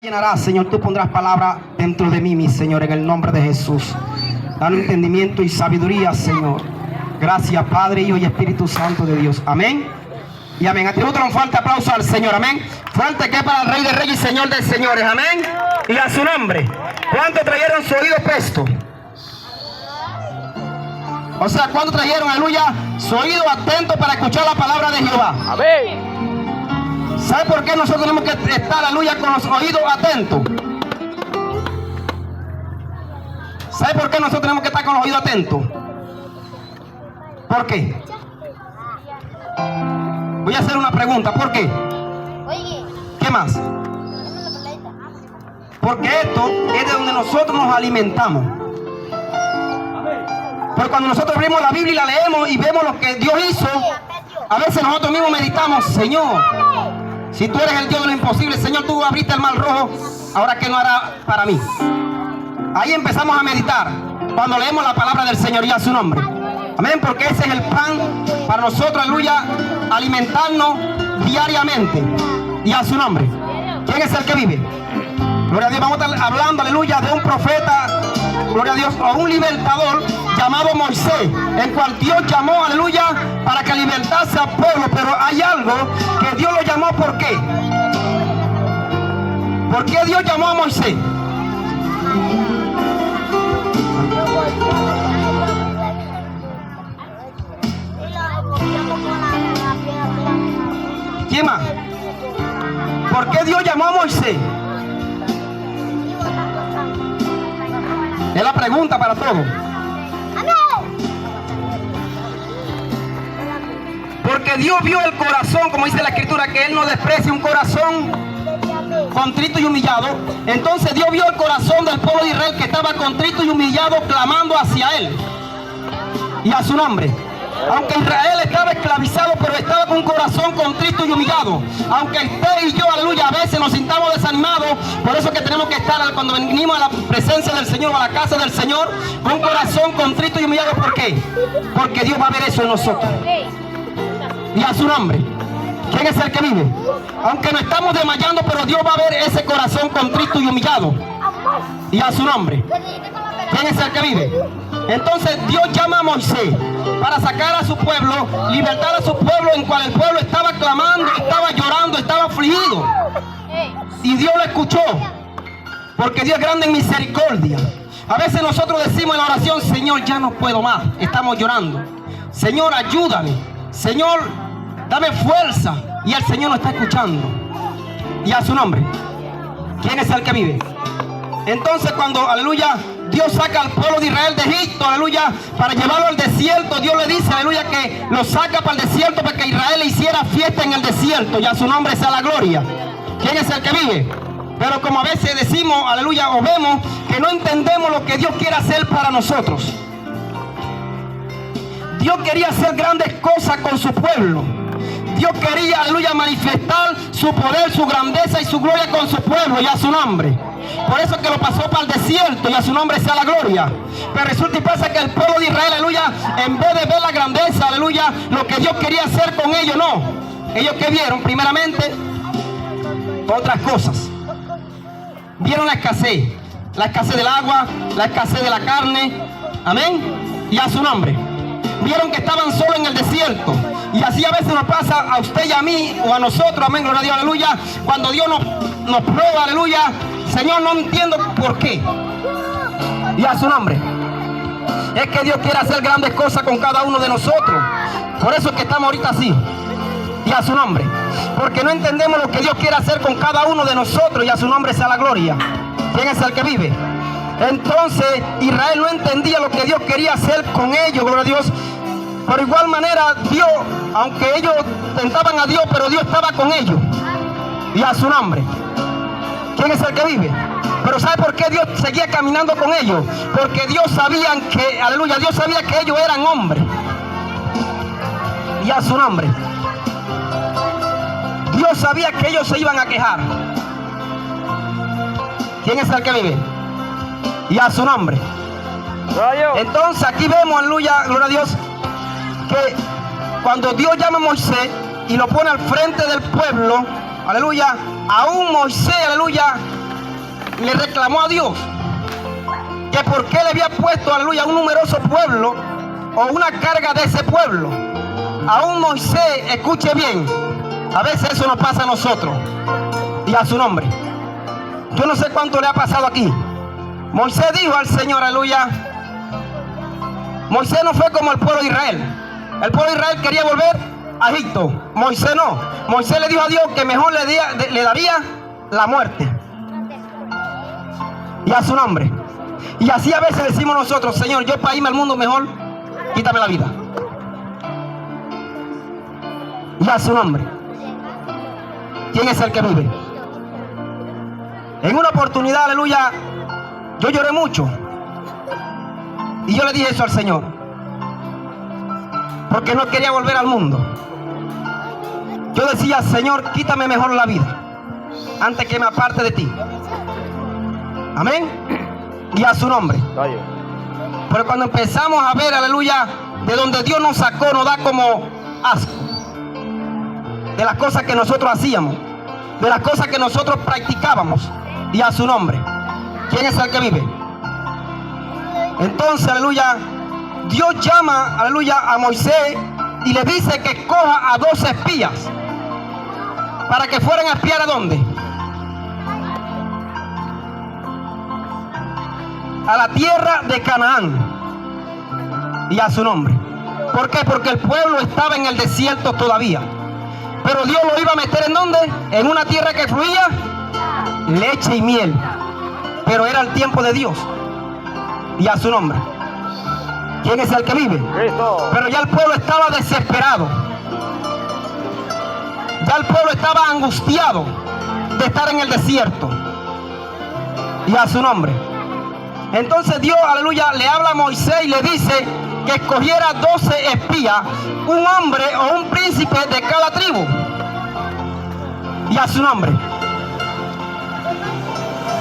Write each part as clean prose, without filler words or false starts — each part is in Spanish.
Llenarás, Señor, tú pondrás palabra dentro de mí, mi Señor, en el nombre de Jesús. Dan entendimiento y sabiduría, Señor. Gracias, Padre, Hijo y Espíritu Santo de Dios. Amén. Y amén. Atributo un fuerte aplauso al Señor. Amén. Fuerte que es para el Rey de Reyes y Señor de Señores. Amén. Y a su nombre. ¿Cuántos trajeron su oído presto? O sea, ¿cuántos trajeron, aleluya, su oído atento para escuchar la palabra de Jehová? Amén. ¿Sabe por qué nosotros tenemos que estar, aleluya, con los oídos atentos? ¿Sabe por qué nosotros tenemos que estar con los oídos atentos? ¿Por qué? Voy a hacer una pregunta. ¿Por qué? ¿Qué más? Porque esto es de donde nosotros nos alimentamos. Pero cuando nosotros abrimos la Biblia y la leemos y vemos lo que Dios hizo, a veces nosotros mismos meditamos: Señor, si tú eres el Dios de lo imposible, Señor, tú abriste el mar rojo, ahora ¿qué no hará para mí? Ahí empezamos a meditar cuando leemos la palabra del Señor y a su nombre. Amén, porque ese es el pan para nosotros, aleluya, alimentarnos diariamente y a su nombre. ¿Quién es el que vive? Gloria a Dios. Vamos a estar hablando, aleluya, de un profeta, gloria a Dios, o un libertador llamado Moisés, el cual Dios llamó, aleluya, para que libertase al pueblo. Pero hay algo que Dios lo llamó. ¿Por qué? ¿Por qué Dios llamó a Moisés? ¿Quién más? ¿Por qué Dios llamó a Moisés? Es la pregunta para todos. Porque Dios vio el corazón, como dice la Escritura, que Él no desprecia un corazón contrito y humillado. Entonces Dios vio el corazón del pueblo de Israel, que estaba contrito y humillado, clamando hacia Él y a su nombre. Aunque Israel estaba esclavizado, pero estaba con un corazón contrito y humillado. Aunque usted y yo, aleluya, a veces nos sintamos desanimados, por eso que tenemos que estar, cuando venimos a la presencia del Señor o a la casa del Señor, con un corazón contrito y humillado. ¿Por qué? Porque Dios va a ver eso en nosotros y a su nombre. ¿Quién es el que vive? Aunque nos estamos desmayando, pero Dios va a ver ese corazón contrito y humillado y a su nombre. ¿Quién es el que vive? Entonces Dios llama a Moisés para sacar a su pueblo, libertar a su pueblo, en cual el pueblo estaba clamando, estaba llorando, estaba afligido. Y Dios lo escuchó, porque Dios es grande en misericordia. A veces nosotros decimos en la oración: Señor, ya no puedo más, estamos llorando. Señor, ayúdame. Señor, dame fuerza. Y el Señor nos está escuchando y a su nombre. ¿Quién es el que vive? Entonces cuando, aleluya, Dios saca al pueblo de Israel de Egipto, aleluya, para llevarlo al desierto, Dios le dice, aleluya, que lo saca para el desierto para que Israel le hiciera fiesta en el desierto y a su nombre sea la gloria. ¿Quién es el que vive? Pero como a veces decimos, aleluya, o vemos que no entendemos lo que Dios quiere hacer para nosotros. Dios quería hacer grandes cosas con su pueblo. Dios quería, aleluya, manifestar su poder, su grandeza y su gloria con su pueblo y a su nombre. Por eso que lo pasó para el desierto y a su nombre sea la gloria. Pero resulta y pasa que el pueblo de Israel, aleluya, en vez de ver la grandeza, aleluya, lo que Dios quería hacer con ellos, no. Ellos que vieron, primeramente, otras cosas. Vieron la escasez del agua, la escasez de la carne, amén, y a su nombre. Vieron que estaban solos en el desierto. Y así a veces nos pasa a usted y a mí, o a nosotros, amén, gloria a Dios, aleluya. Cuando Dios nos prueba, aleluya, Señor, no entiendo por qué. Y a su nombre. Es que Dios quiere hacer grandes cosas con cada uno de nosotros. Por eso es que estamos ahorita así. Y a su nombre. Porque no entendemos lo que Dios quiere hacer con cada uno de nosotros y a su nombre sea la gloria. ¿Quién es el que vive? Entonces Israel no entendía lo que Dios quería hacer con ellos, gloria a Dios. Por igual manera Dios, aunque ellos tentaban a Dios, pero Dios estaba con ellos y a su nombre. ¿Quién es el que vive? Pero ¿sabe por qué Dios seguía caminando con ellos? Porque Dios sabía que, aleluya, Dios sabía que ellos eran hombres y a su nombre. Dios sabía que ellos se iban a quejar. ¿Quién es el que vive? Y a su nombre. Entonces aquí vemos, aleluya, gloria a Dios, que cuando Dios llama a Moisés y lo pone al frente del pueblo, aleluya, aún Moisés, aleluya, le reclamó a Dios que por qué le había puesto, aleluya, un numeroso pueblo o una carga de ese pueblo. Aún Moisés, escuche bien, a veces eso nos pasa a nosotros y a su nombre. Yo no sé cuánto le ha pasado aquí. Moisés dijo al Señor, aleluya, Moisés no fue como el pueblo de Israel. El pueblo de Israel quería volver a Egipto. Moisés no. Moisés le dijo a Dios que mejor le daría la muerte. Y a su nombre. Y así a veces decimos nosotros, Señor, yo para irme al mundo mejor, quítame la vida. Y a su nombre. ¿Quién es el que vive? En una oportunidad, aleluya, yo lloré mucho. Y yo le dije eso al Señor. Porque no quería volver al mundo. Yo decía, Señor, quítame mejor la vida antes que me aparte de ti. Amén. Y a su nombre. Pero cuando empezamos a ver, aleluya, de donde Dios nos sacó, nos da como asco. De las cosas que nosotros hacíamos, de las cosas que nosotros practicábamos. Y a su nombre. ¿Quién es el que vive? Entonces, aleluya, Dios llama, aleluya, a Moisés y le dice que escoja a 12 espías para que fueran a espiar ¿a dónde? A la tierra de Canaán. Y a su nombre. ¿Por qué? Porque el pueblo estaba en el desierto todavía. Pero Dios lo iba a meter ¿en dónde? En una tierra que fluía leche y miel. Pero era el tiempo de Dios. Y a su nombre. ¿Quién es el que vive? Cristo. Pero ya el pueblo estaba desesperado. Ya el pueblo estaba angustiado de estar en el desierto. Y a su nombre. Entonces Dios, aleluya, le habla a Moisés y le dice que escogiera 12 espías, un hombre o un príncipe de cada tribu. Y a su nombre.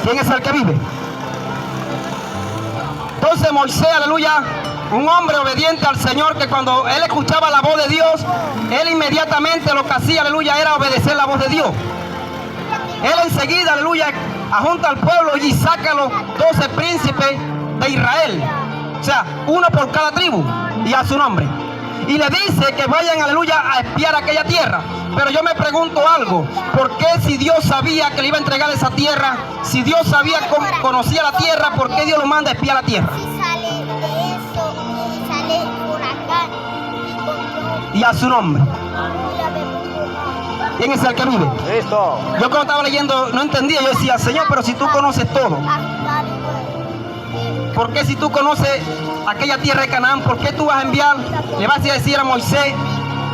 ¿Quién es el que vive? Entonces Moisés, aleluya, un hombre obediente al Señor, que cuando él escuchaba la voz de Dios, él inmediatamente lo que hacía, aleluya, era obedecer la voz de Dios. Él enseguida, aleluya, ajunta al pueblo y saca los 12 príncipes de Israel. O sea, uno por cada tribu y a su nombre. Y le dice que vayan, aleluya, a espiar aquella tierra. Pero yo me pregunto algo, ¿por qué si Dios sabía que le iba a entregar esa tierra, si Dios sabía cómo conocía la tierra, por qué Dios lo manda a espiar la tierra? Y a su nombre. ¿Quién es el que vive? Listo. Yo cuando estaba leyendo no entendía, yo decía, Señor, pero si tú conoces todo, ¿por qué si tú conoces aquella tierra de Canaán, por qué tú vas a enviar, le vas a decir a Moisés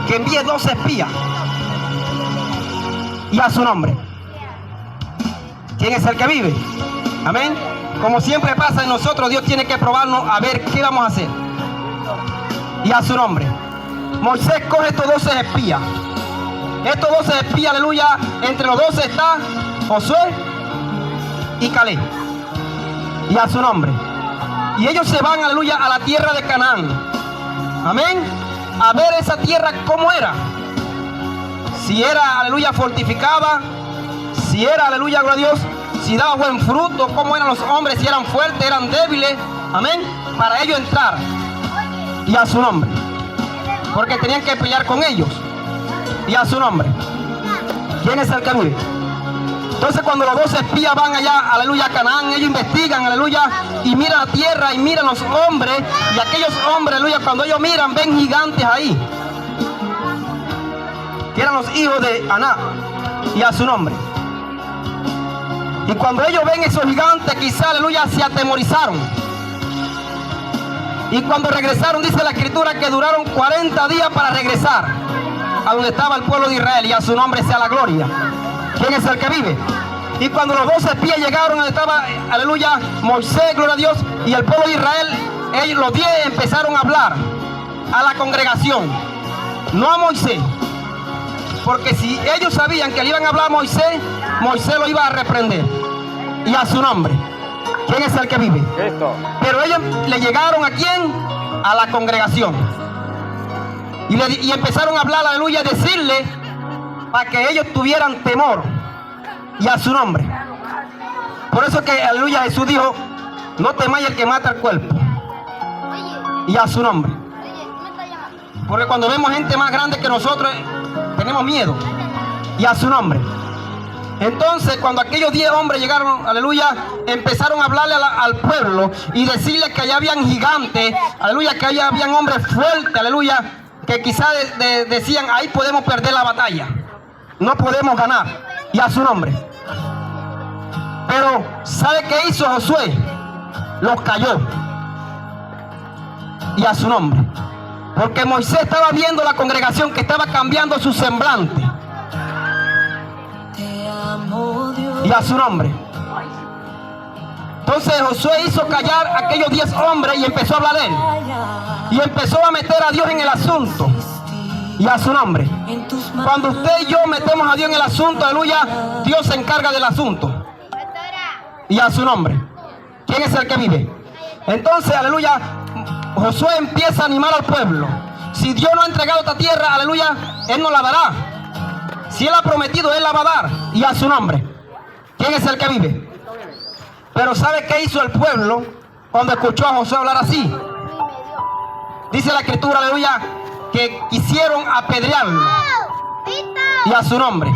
que envíe 12 espías? Y a su nombre. ¿Quién es el que vive? Amén. Como siempre pasa en nosotros, Dios tiene que probarnos a ver qué vamos a hacer. Y a su nombre. Moisés coge estos 12 espías. Estos 12 espías, aleluya, entre los 12 está Josué y Caleb. Y a su nombre. Y ellos se van, aleluya, a la tierra de Canaán. Amén. A ver esa tierra cómo era. Si era, aleluya, fortificada. Si era, aleluya, gloria a Dios, si daba buen fruto, cómo eran los hombres, si eran fuertes, eran débiles. Amén. Para ellos entrar. Y a su nombre. Porque tenían que pelear con ellos. Y a su nombre. ¿Quién es el que vive? Entonces cuando los 12 espías van allá, aleluya, a Canaán, ellos investigan, aleluya, y miran la tierra y miran los hombres, y aquellos hombres, aleluya, cuando ellos miran, ven gigantes ahí, que eran los hijos de Aná, y a su nombre. Y cuando ellos ven esos gigantes, quizá, aleluya, se atemorizaron. Y cuando regresaron, dice la escritura que duraron 40 días para regresar a donde estaba el pueblo de Israel, y a su nombre sea la gloria. ¿Quién es el que vive? Y cuando los 12 espías llegaron donde estaba, aleluya, Moisés, gloria a Dios, y el pueblo de Israel, ellos los 10 empezaron a hablar a la congregación, no a Moisés, porque si ellos sabían que le iban a hablar a Moisés, Moisés lo iba a reprender. Y a su nombre. ¿Quién es el que vive? Esto. Pero ellos le llegaron ¿a quién? A la congregación. Y empezaron a hablar, aleluya, a decirle para que ellos tuvieran temor. Y a su nombre. Por eso que, aleluya, Jesús dijo, no temáis el que mata el cuerpo. Y a su nombre. Porque cuando vemos gente más grande que nosotros, tenemos miedo. Y a su nombre. Entonces, cuando aquellos 10 hombres llegaron, aleluya, empezaron a hablarle al pueblo y decirle que allá habían gigantes, aleluya, que allá habían hombres fuertes, aleluya, que quizás decían, ahí podemos perder la batalla, no podemos ganar. Y a su nombre. Pero, ¿sabe qué hizo Josué? Los cayó. Y a su nombre. Porque Moisés estaba viendo la congregación que estaba cambiando su semblante. Y a su nombre. Entonces Josué hizo callar a aquellos 10 hombres y empezó a hablar de él. Y empezó a meter a Dios en el asunto. Y a su nombre. Cuando usted y yo metemos a Dios en el asunto, aleluya, Dios se encarga del asunto. Y a su nombre. ¿Quién es el que vive? Entonces, aleluya, Josué empieza a animar al pueblo. Si Dios no ha entregado esta tierra, aleluya, Él nos la dará. Si Él ha prometido, Él la va a dar. Y a su nombre. ¿Quién es el que vive? Pero ¿sabe qué hizo el pueblo cuando escuchó a Josué hablar así? Dice la escritura, aleluya, que quisieron apedrearlo. Y a su nombre.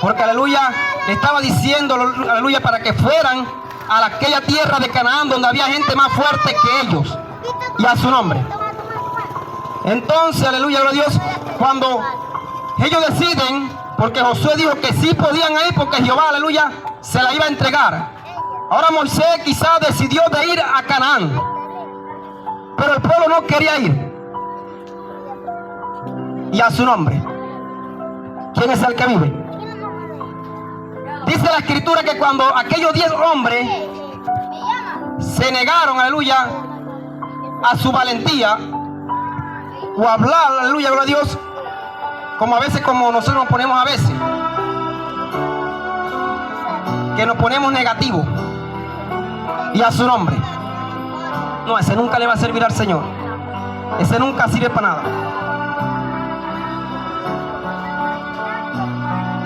Porque, aleluya, le estaba diciendo, aleluya, para que fueran a aquella tierra de Canaán donde había gente más fuerte que ellos. Y a su nombre. Entonces, aleluya, gloria a Dios, cuando ellos deciden, porque Josué dijo que sí podían ir porque Jehová, aleluya, se la iba a entregar. Ahora Moisés quizás decidió de ir a Canaán, pero el pueblo no quería ir. Y a su nombre. ¿Quién es el que vive? Dice la escritura que cuando aquellos 10 hombres se negaron, aleluya, a su valentía o a hablar, aleluya, gloria a Dios, como a veces, como nosotros nos ponemos a veces, que nos ponemos negativos. Y a su nombre. No, ese nunca le va a servir al Señor. Ese nunca sirve para nada.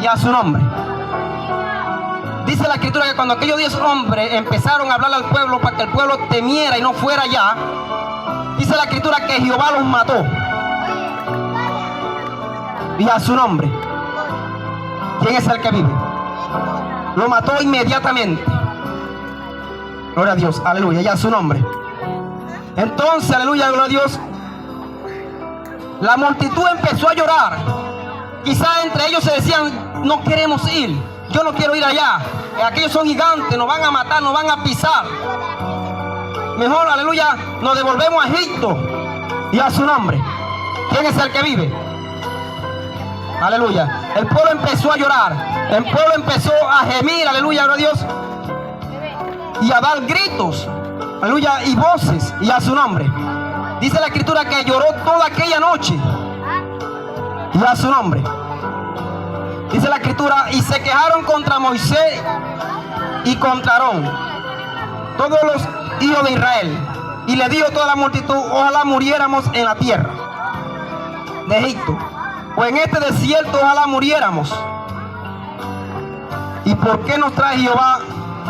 Y a su nombre. Dice la escritura que cuando aquellos 10 hombres empezaron a hablarle al pueblo para que el pueblo temiera y no fuera allá, dice la escritura que Jehová los mató. Y a su nombre. ¿Quién es el que vive? Lo mató inmediatamente. Gloria a Dios, aleluya, y a su nombre. Entonces, aleluya, gloria a Dios, la multitud empezó a llorar. Quizás entre ellos se decían, no queremos ir, yo no quiero ir allá, aquellos son gigantes, nos van a matar, nos van a pisar. Mejor, aleluya, nos devolvemos a Egipto. Y a su nombre. ¿Quién es el que vive? Aleluya. El pueblo empezó a llorar, el pueblo empezó a gemir, aleluya, gloria a Dios, y a dar gritos, aleluya, y voces. Y a su nombre. Dice la escritura que lloró toda aquella noche. Y a su nombre. Dice la escritura, y se quejaron contra Moisés y contra Aarón, todos los hijos de Israel. Y le dijo toda la multitud, ojalá muriéramos en la tierra de Egipto, o en este desierto ojalá muriéramos. ¿Y por qué nos trae Jehová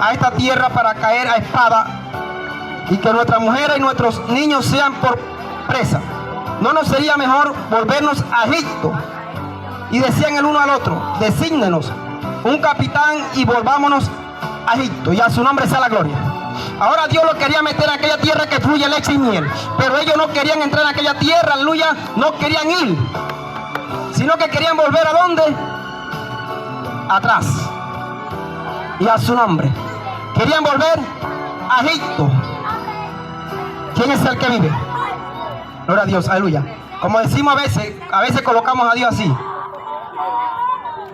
a esta tierra para caer a espada y que nuestras mujeres y nuestros niños sean por presa? ¿No nos sería mejor volvernos a Egipto? Y decían el uno al otro, desígnenos un capitán y volvámonos a Egipto. Y a su nombre sea la gloria. Ahora Dios los quería meter en aquella tierra que fluye leche y miel, pero ellos no querían entrar en aquella tierra, aleluya, no querían ir, sino que querían volver ¿a dónde? Atrás. Y a su nombre. Querían volver a Egipto. ¿Quién es el que vive? Gloria a Dios, aleluya. Como decimos a veces colocamos a Dios así,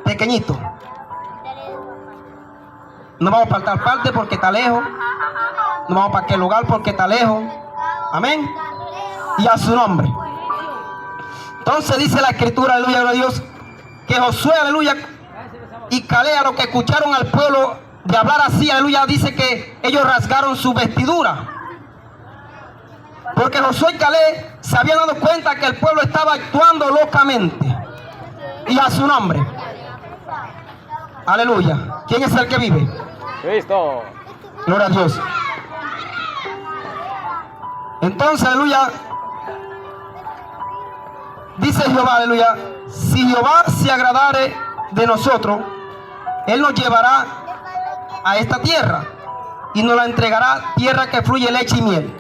pequeñito. No vamos para tal parte porque está lejos. No vamos para aquel lugar porque está lejos. Amén. Y a su nombre. Entonces dice la escritura, aleluya, gloria a Dios, que Josué, aleluya, y Caleb, a los que escucharon al pueblo de hablar así, aleluya, dice que ellos rasgaron su vestidura. Porque Josué y Caleb se habían dado cuenta que el pueblo estaba actuando locamente. Y a su nombre. Aleluya. ¿Quién es el que vive? Cristo. Gloria a Dios. Entonces, aleluya, dice Jehová, aleluya, si Jehová se agradare de nosotros, Él nos llevará a esta tierra y nos la entregará, tierra que fluye leche y miel.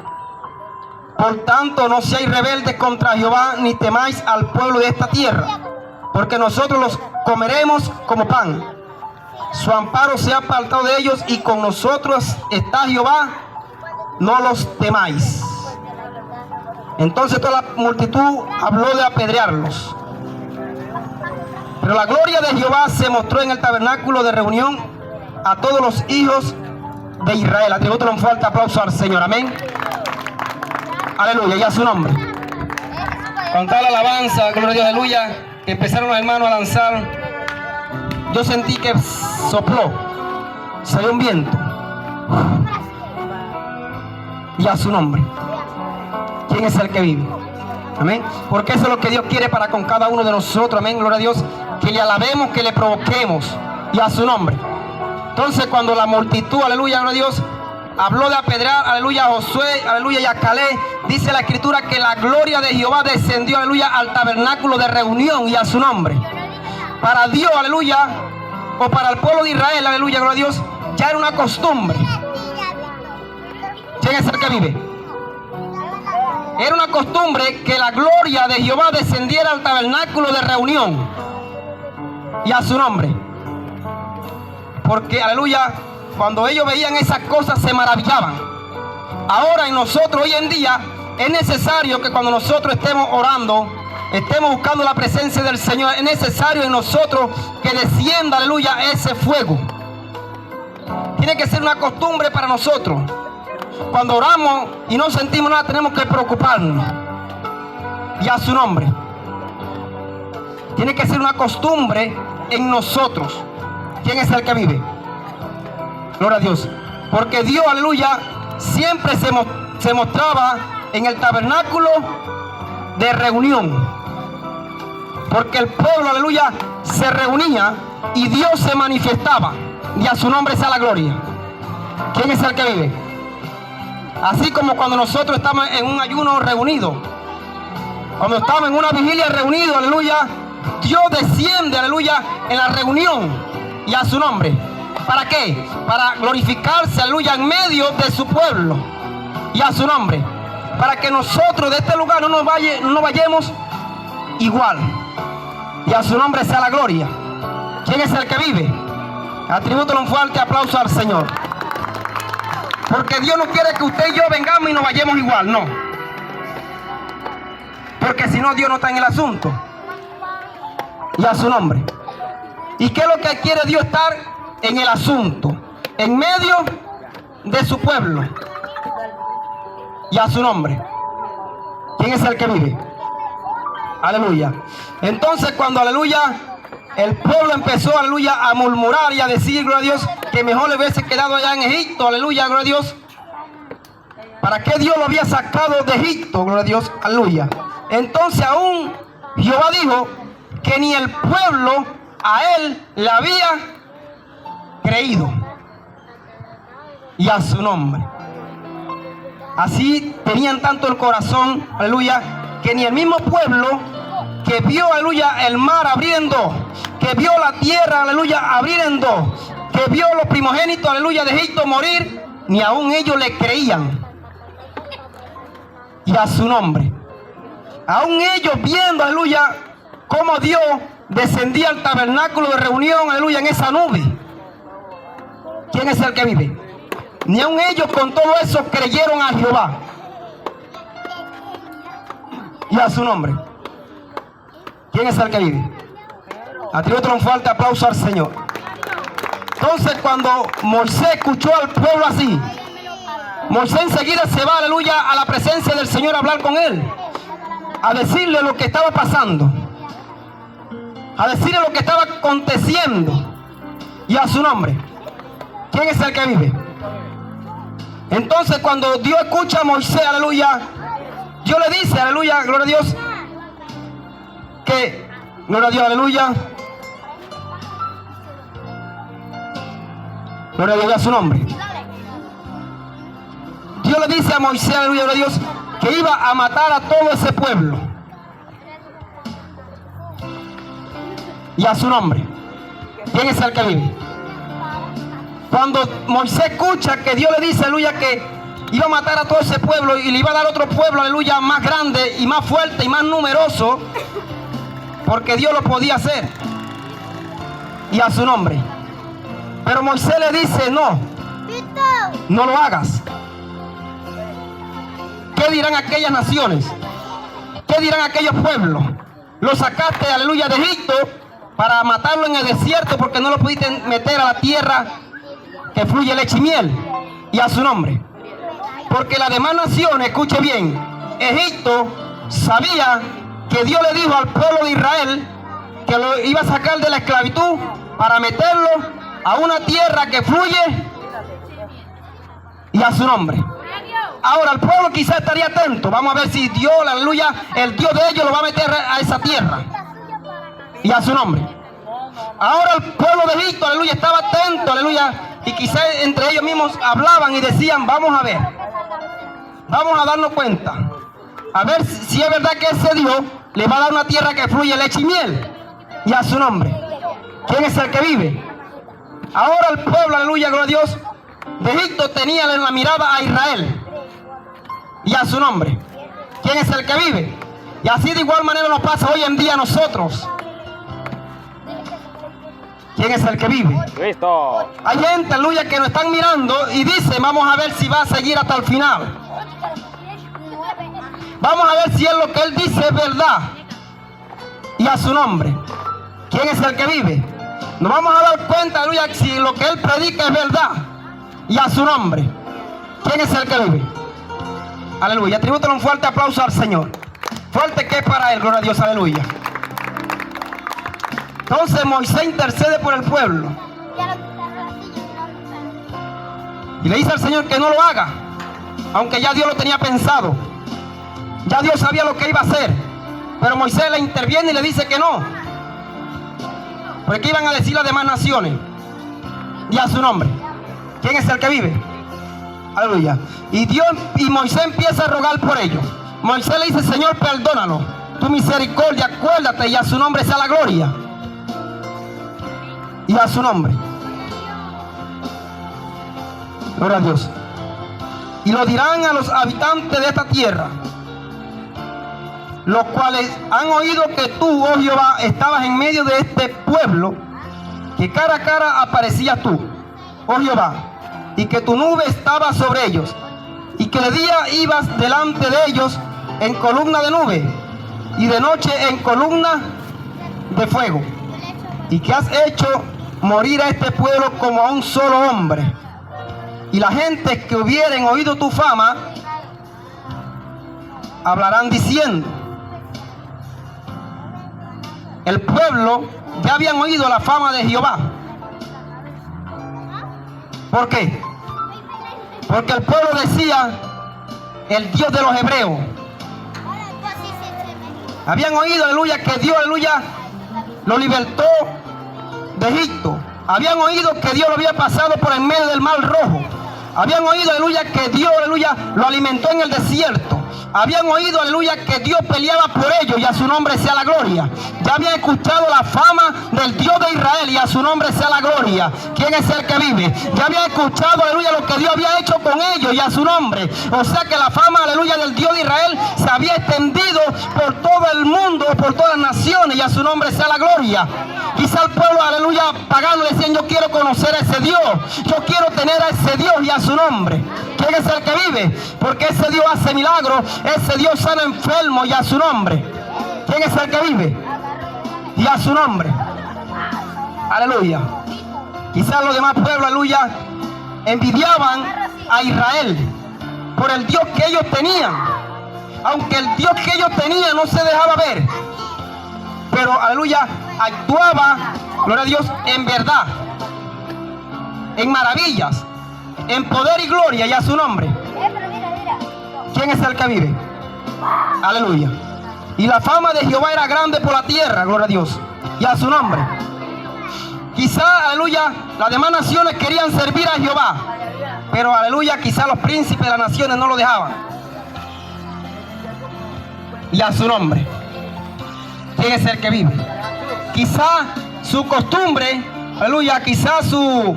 Por tanto, no seáis rebeldes contra Jehová, ni temáis al pueblo de esta tierra, porque nosotros los comeremos como pan. Su amparo se ha apartado de ellos, y con nosotros está Jehová, no los temáis. Entonces toda la multitud habló de apedrearlos. Pero la gloria de Jehová se mostró en el tabernáculo de reunión a todos los hijos de Israel. Atributo un fuerte aplauso al Señor. Amén. Aleluya, y a su nombre. Con tal alabanza, gloria a Dios, aleluya, que empezaron los hermanos a lanzar, yo sentí que sopló, salió un viento. Y a su nombre. ¿Quién es el que vive? Amén. Porque eso es lo que Dios quiere para con cada uno de nosotros. Amén. Gloria a Dios. Que le alabemos, que le provoquemos. Y a su nombre. Entonces, cuando la multitud, aleluya, gloria a Dios, habló de apedrear, aleluya, a Josué, aleluya, y a Caleb, dice la escritura que la gloria de Jehová descendió, aleluya, al tabernáculo de reunión. Y a su nombre. Para Dios, aleluya, o para el pueblo de Israel, aleluya, gloria a Dios, ya era una costumbre. ¿Quién es el que vive? Era una costumbre que la gloria de Jehová descendiera al tabernáculo de reunión. Y a su nombre. Porque, aleluya, cuando ellos veían esas cosas se maravillaban. Ahora en nosotros, hoy en día, es necesario que cuando nosotros estemos orando, estemos buscando la presencia del Señor, es necesario en nosotros que descienda, aleluya, ese fuego. Tiene que ser una costumbre para nosotros. Cuando oramos y no sentimos nada, tenemos que preocuparnos. Y a su nombre. Tiene que ser una costumbre en nosotros. ¿Quién es el que vive? Gloria a Dios. Porque Dios, aleluya, siempre se mostraba en el tabernáculo de reunión. Porque el pueblo, aleluya, se reunía y Dios se manifestaba. Y a su nombre sea la gloria. ¿Quién es el que vive? Así como cuando nosotros estamos en un ayuno reunido, cuando estamos en una vigilia reunidos, aleluya, Dios desciende, aleluya, en la reunión. Y a su nombre. ¿Para qué? Para glorificarse, aleluya, en medio de su pueblo. Y a su nombre. Para que nosotros de este lugar no nos vayamos igual. Y a su nombre sea la gloria. ¿Quién es el que vive? Atribútale un fuerte aplauso al Señor. Porque Dios no quiere que usted y yo vengamos y nos vayamos igual, no. Porque si no, Dios no está en el asunto. Y a su nombre. ¿Y qué es lo que quiere Dios estar en el asunto? En medio de su pueblo. Y a su nombre. ¿Quién es el que vive? Aleluya. Entonces cuando, aleluya, el pueblo empezó, aleluya, a murmurar y a decir, gloria a Dios, que mejor le hubiese quedado allá en Egipto, aleluya, gloria a Dios. ¿Para qué Dios lo había sacado de Egipto? Gloria a Dios, aleluya. Entonces aún Jehová dijo que ni el pueblo a él le había creído. Y a su nombre. Así tenían tanto el corazón, aleluya, que ni el mismo pueblo que vio, aleluya, el mar abriendo, que vio la tierra, aleluya, abriendo, que vio los primogénitos, aleluya, de Egipto morir, ni aún ellos le creían. Y a su nombre. Aún ellos viendo, aleluya, cómo Dios descendía al tabernáculo de reunión, aleluya, en esa nube. ¿Quién es el que vive? Ni aún ellos con todo eso creyeron a Jehová. Y a su nombre. ¿Quién es el que vive? Atributo un fuerte aplauso al Señor. Entonces cuando Moisés escuchó al pueblo así, Moisés enseguida se va, aleluya, a la presencia del Señor a hablar con él, a decirle lo que estaba pasando, a decirle lo que estaba aconteciendo. Y a su nombre. ¿Quién es el que vive? Entonces cuando Dios escucha a Moisés, aleluya, Dios le dice, aleluya, gloria a Dios, que, gloria a Dios, aleluya, Gloria a Dios, a su nombre. Dios le dice a Moisés, aleluya, gloria a Dios, que iba a matar a todo ese pueblo. Y a su nombre. ¿Quién es el que vive? Cuando Moisés escucha que Dios le dice, aleluya, que iba a matar a todo ese pueblo y le iba a dar otro pueblo, aleluya, más grande y más fuerte y más numeroso, porque Dios lo podía hacer. Y a su nombre. Pero Moisés le dice, no, no lo hagas. ¿Qué dirán aquellas naciones? ¿Qué dirán aquellos pueblos? Lo sacaste, aleluya, de Egipto para matarlo en el desierto porque no lo pudiste meter a la tierra que fluye leche y miel. Y a su nombre. Porque las demás naciones, escuche bien, Egipto sabía que Dios le dijo al pueblo de Israel que lo iba a sacar de la esclavitud para meterlo a una tierra que fluye y a su nombre. Ahora el pueblo quizás estaría atento. Vamos a ver si Dios, aleluya, el Dios de ellos lo va a meter a esa tierra y a su nombre. Ahora el pueblo de Egipto, aleluya, estaba atento, aleluya, y quizás entre ellos mismos hablaban y decían, vamos a ver, vamos a darnos cuenta, a ver si es verdad que ese Dios le va a dar una tierra que fluye leche y miel y a su nombre. ¿Quién es el que vive? Ahora el pueblo, aleluya, gloria a Dios, de Egipto tenía en la mirada a Israel y a su nombre. ¿Quién es el que vive? Y así de igual manera nos pasa hoy en día a nosotros. ¿Quién es el que vive? Cristo. Hay gente, aleluya, que nos están mirando y dicen, vamos a ver si va a seguir hasta el final. Vamos a ver si es lo que él dice es verdad. Y a su nombre. ¿Quién es el que vive? Nos vamos a dar cuenta, aleluya, si lo que él predica es verdad. Y a su nombre. ¿Quién es el que vive? Aleluya. Tribútale un fuerte aplauso al Señor. Fuerte que es para él, gloria a Dios, aleluya. Entonces Moisés intercede por el pueblo. Y le dice al Señor que no lo haga. Aunque ya Dios lo tenía pensado. Ya Dios sabía lo que iba a hacer. Pero Moisés le interviene y le dice que no. Porque iban a decir las demás naciones. Y a su nombre. ¿Quién es el que vive? Aleluya. Y Moisés empieza a rogar por ellos. Moisés le dice, Señor, perdónalo. Tu misericordia, acuérdate, y a su nombre sea la gloria. Y a su nombre. Gloria a Dios. Y lo dirán a los habitantes de esta tierra, los cuales han oído que tú, oh Jehová, estabas en medio de este pueblo, que cara a cara aparecías tú, oh Jehová, y que tu nube estaba sobre ellos, y que de día ibas delante de ellos en columna de nube, y de noche en columna de fuego, y que has hecho morir a este pueblo como a un solo hombre. Y la gente que hubieren oído tu fama hablarán diciendo, el pueblo ya habían oído la fama de Jehová. ¿Por qué? Porque el pueblo decía, el Dios de los hebreos. Habían oído, aleluya, que Dios, aleluya, lo libertó de Egipto. Habían oído que Dios lo había pasado por en medio del mar rojo. Habían oído, aleluya, que Dios, aleluya, lo alimentó en el desierto. Habían oído, aleluya, que Dios peleaba por ellos y a su nombre sea la gloria. Ya habían escuchado la fama del Dios de Israel y a su nombre sea la gloria. ¿Quién es el que vive? Ya habían escuchado, aleluya, lo que Dios había hecho con ellos y a su nombre. O sea que la fama, aleluya, del Dios de Israel se había extendido por todo el mundo, por todas las naciones y a su nombre sea la gloria. Quizá el pueblo, aleluya, pagano le decían, yo quiero conocer a ese Dios. Yo quiero tener a ese Dios y a su nombre. ¿Quién es el que vive? Porque ese Dios hace milagros, ese Dios sana enfermos y a su nombre. ¿Quién es el que vive? Y a su nombre. Aleluya. Quizás los demás pueblos, aleluya, envidiaban a Israel por el Dios que ellos tenían. Aunque el Dios que ellos tenían no se dejaba ver. Pero, aleluya, actuaba, gloria a Dios, en verdad, en maravillas, en poder y gloria y a su nombre. ¿Quién es el que vive? Aleluya. Y la fama de Jehová era grande por la tierra, gloria a Dios, y a su nombre. Quizá, aleluya, Las demás naciones querían servir a Jehová, pero aleluya, quizá los príncipes de las naciones no lo dejaban. Y a su nombre. ¿Quién es el que vive? Quizá su costumbre, aleluya, quizá su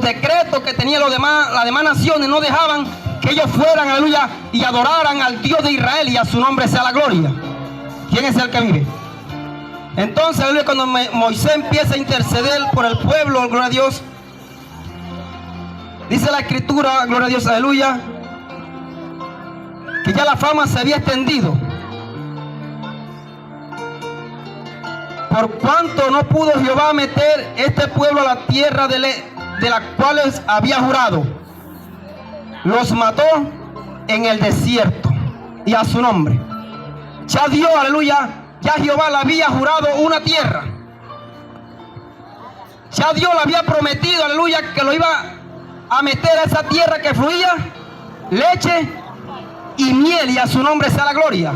decreto que tenían las demás naciones no dejaban que ellos fueran, aleluya, y adoraran al Dios de Israel, y a su nombre sea la gloria. ¿Quién es el que vive? Entonces, aleluya, cuando Moisés empieza a interceder por el pueblo, gloria a Dios, dice la escritura, gloria a Dios, aleluya, que ya la fama se había extendido. Por cuanto no pudo Jehová meter este pueblo a la tierra de la cual había jurado, los mató en el desierto, y a su nombre. Ya Dios, aleluya, ya Jehová le había jurado una tierra. Ya Dios le había prometido, aleluya, que lo iba a meter a esa tierra que fluía leche y miel, y a su nombre sea la gloria.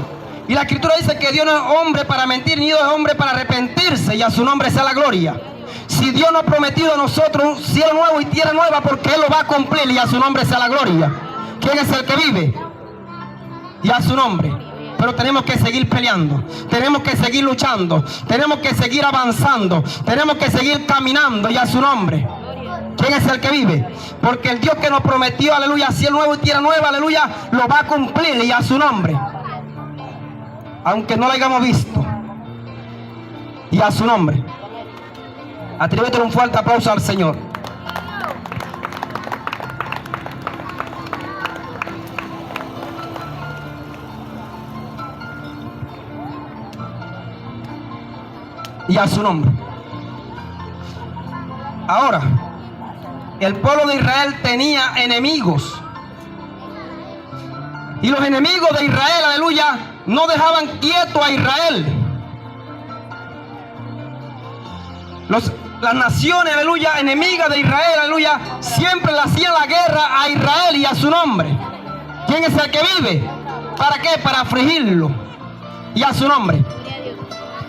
Y la escritura dice que Dios no es hombre para mentir, ni Dios es hombre para arrepentirse, y a su nombre sea la gloria. Si Dios nos ha prometido a nosotros un cielo nuevo y tierra nueva, porque Él lo va a cumplir, y a su nombre sea la gloria. ¿Quién es el que vive? Y a su nombre. Pero tenemos que seguir peleando, tenemos que seguir luchando, tenemos que seguir avanzando, tenemos que seguir caminando, y a su nombre. ¿Quién es el que vive? Porque el Dios que nos prometió, aleluya, cielo nuevo y tierra nueva, aleluya, lo va a cumplir, y a su nombre. Aunque no lo hayamos visto, y a su nombre. Atribúyete un fuerte aplauso al Señor. Y a su nombre. Ahora, el pueblo de Israel tenía enemigos. Y los enemigos de Israel, aleluya, no dejaban quieto a Israel. Las naciones, aleluya, enemigas de Israel, aleluya, siempre le hacían la guerra a Israel, y a su nombre. ¿Quién es el que vive? ¿Para qué? Para afligirlo, y a su nombre.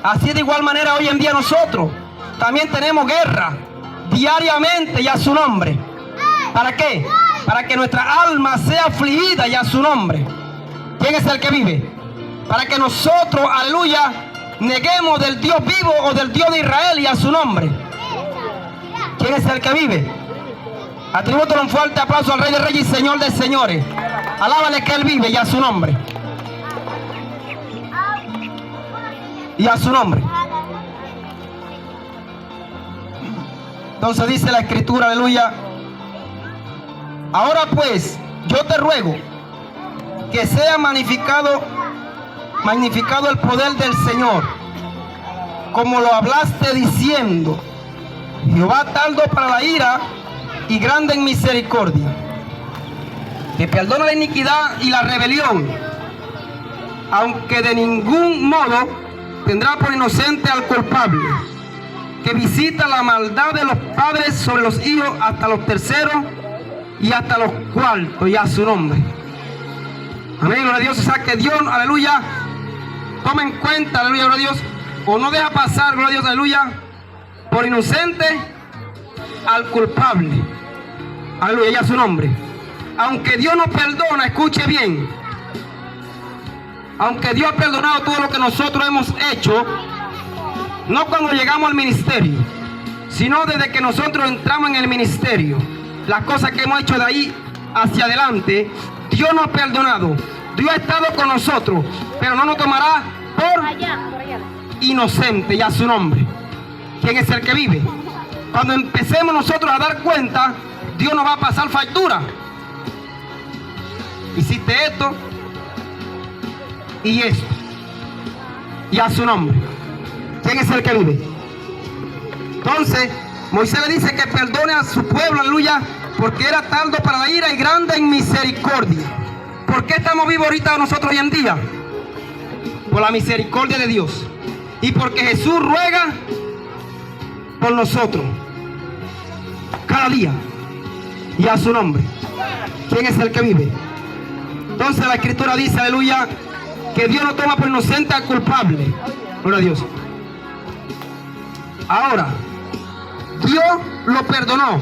Así de igual manera hoy en día nosotros también tenemos guerra diariamente, y a su nombre. ¿Para qué? Para que nuestra alma sea afligida, y a su nombre. ¿Quién es el que vive? Para que nosotros, aleluya, neguemos del Dios vivo o del Dios de Israel, y a su nombre. ¿Quién es el que vive? Atribútale un fuerte aplauso al Rey de Reyes y Señor de Señores. Alábale que Él vive, y a su nombre. Y a su nombre. Entonces dice la escritura, aleluya: ahora pues, yo te ruego que sea magnificado el poder del Señor, como lo hablaste diciendo: Jehová tardo para la ira y grande en misericordia, que perdona la iniquidad y la rebelión, aunque de ningún modo tendrá por inocente al culpable, que visita la maldad de los padres sobre los hijos hasta los terceros y hasta los cuartos, y a su nombre. Amén, gloria a Dios. O sea que Dios, aleluya, toma en cuenta, aleluya, gloria a Dios, o no deja pasar, gloria a Dios, aleluya, por inocente al culpable. Aleluya, y a su nombre. Aunque Dios nos perdona, escuche bien, aunque Dios ha perdonado todo lo que nosotros hemos hecho, no cuando llegamos al ministerio, sino desde que nosotros entramos en el ministerio, las cosas que hemos hecho de ahí hacia adelante, Dios nos ha perdonado. Dios ha estado con nosotros, pero no nos tomará por inocente, y a su nombre. ¿Quién es el que vive? Cuando empecemos nosotros a dar cuenta, Dios nos va a pasar factura. Hiciste esto y esto, y a su nombre. ¿Quién es el que vive? Entonces Moisés le dice que perdone a su pueblo, aleluya, porque era tardo para la ira y grande en misericordia. ¿Por qué estamos vivos ahorita nosotros hoy en día? Por la misericordia de Dios, y porque Jesús ruega por nosotros cada día, y a su nombre. ¿Quién es el que vive? Entonces la escritura dice, aleluya, que Dios no toma por inocente al culpable. Gloria a Dios. Ahora, Dios lo perdonó.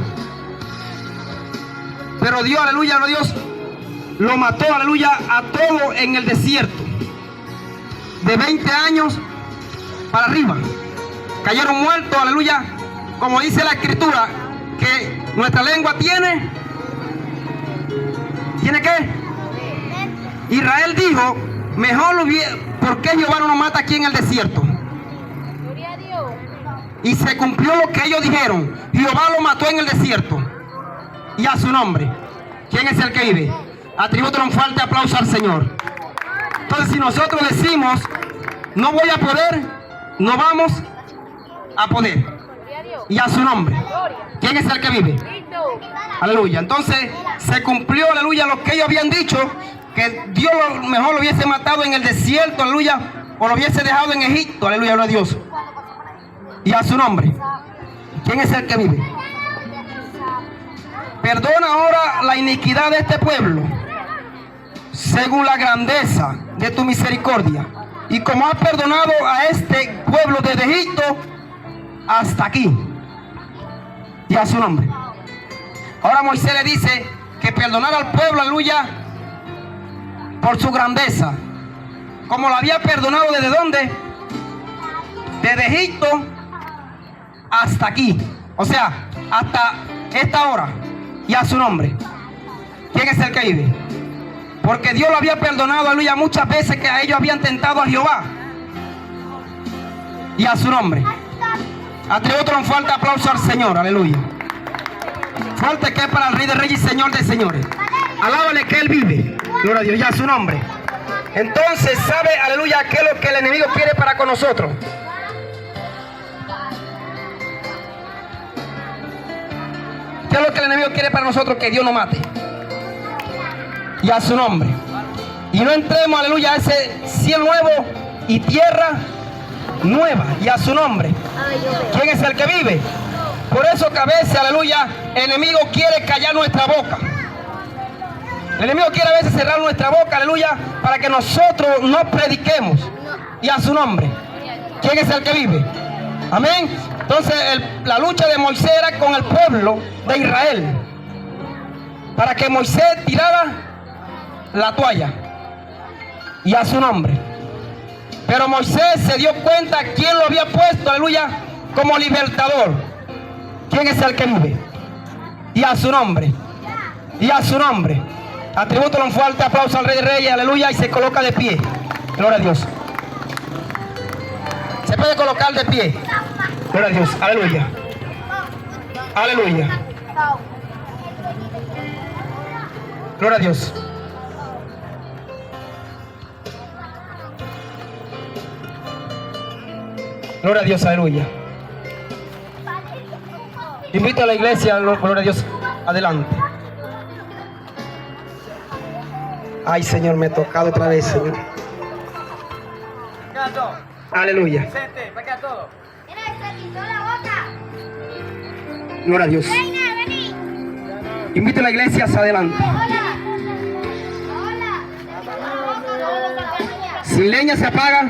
Pero Dios, aleluya, Dios lo mató, aleluya, a todo en el desierto. De 20 años para arriba. Cayeron muertos, aleluya. Como dice la escritura, que nuestra lengua tiene qué. Israel dijo, mejor lo hubiera, ¿por qué Jehová no nos mata aquí en el desierto? Gloria a Dios. Y se cumplió lo que ellos dijeron. Jehová lo mató en el desierto. Y a su nombre. ¿Quién es el que vive? Atributo un fuerte aplauso al Señor. Entonces, si nosotros decimos, no voy a poder, no vamos a poder. Gloria a Dios. Y a su nombre. Gloria. ¿Quién es el que vive? Cristo. Aleluya. Entonces, se cumplió, aleluya, lo que ellos habían dicho, que Dios lo mejor lo hubiese matado en el desierto, aleluya, o lo hubiese dejado en Egipto, aleluya, gloria a Dios. Y a su nombre. ¿Quién es el que vive? Perdona ahora la iniquidad de este pueblo, según la grandeza de tu misericordia. Y como has perdonado a este pueblo desde Egipto hasta aquí. Y a su nombre. Ahora Moisés le dice que perdonara al pueblo, aleluya, por su grandeza. Como lo había perdonado desde dónde? Desde Egipto hasta aquí. O sea, hasta esta hora. Y a su nombre. ¿Quién es el que vive? Porque Dios lo había perdonado, aleluya, muchas veces que a ellos habían tentado a Jehová. Y a su nombre. Atributo un fuerte aplauso al Señor, aleluya. Fuerte que es para el Rey de Reyes y Señor de Señores. Alábale que Él vive. Gloria a Dios, y a su nombre. Entonces, ¿sabe, aleluya, qué es lo que el enemigo quiere para con nosotros? ¿Qué es lo que el enemigo quiere para nosotros? Que Dios nos mate. Y a su nombre. Y no entremos, aleluya, a ese cielo nuevo y tierra nueva. Y a su nombre. ¿Quién es el que vive? Por eso que a veces, aleluya, el enemigo quiere callar nuestra boca. El enemigo quiere a veces cerrar nuestra boca, aleluya, para que nosotros no prediquemos. Y a su nombre. ¿Quién es el que vive? Amén. Entonces la lucha de Moisés era con el pueblo de Israel, para que Moisés tirara la toalla. Y a su nombre. Pero Moisés se dio cuenta quién lo había puesto, aleluya, como libertador. ¿Quién es el que vive? Y a su nombre. Y a su nombre. Atribútale un fuerte aplauso al Rey de Reyes, aleluya, y se coloca de pie. Gloria a Dios. Se puede colocar de pie. Gloria a Dios, aleluya. Aleluya. Gloria a Dios. Gloria a Dios, aleluya. Invito a la iglesia, gloria a Dios, adelante. Ay, Señor, me he tocado otra vez, Señor. Aleluya. Gloria a Dios. Invito a la iglesia hacia adelante. Si leña se apaga.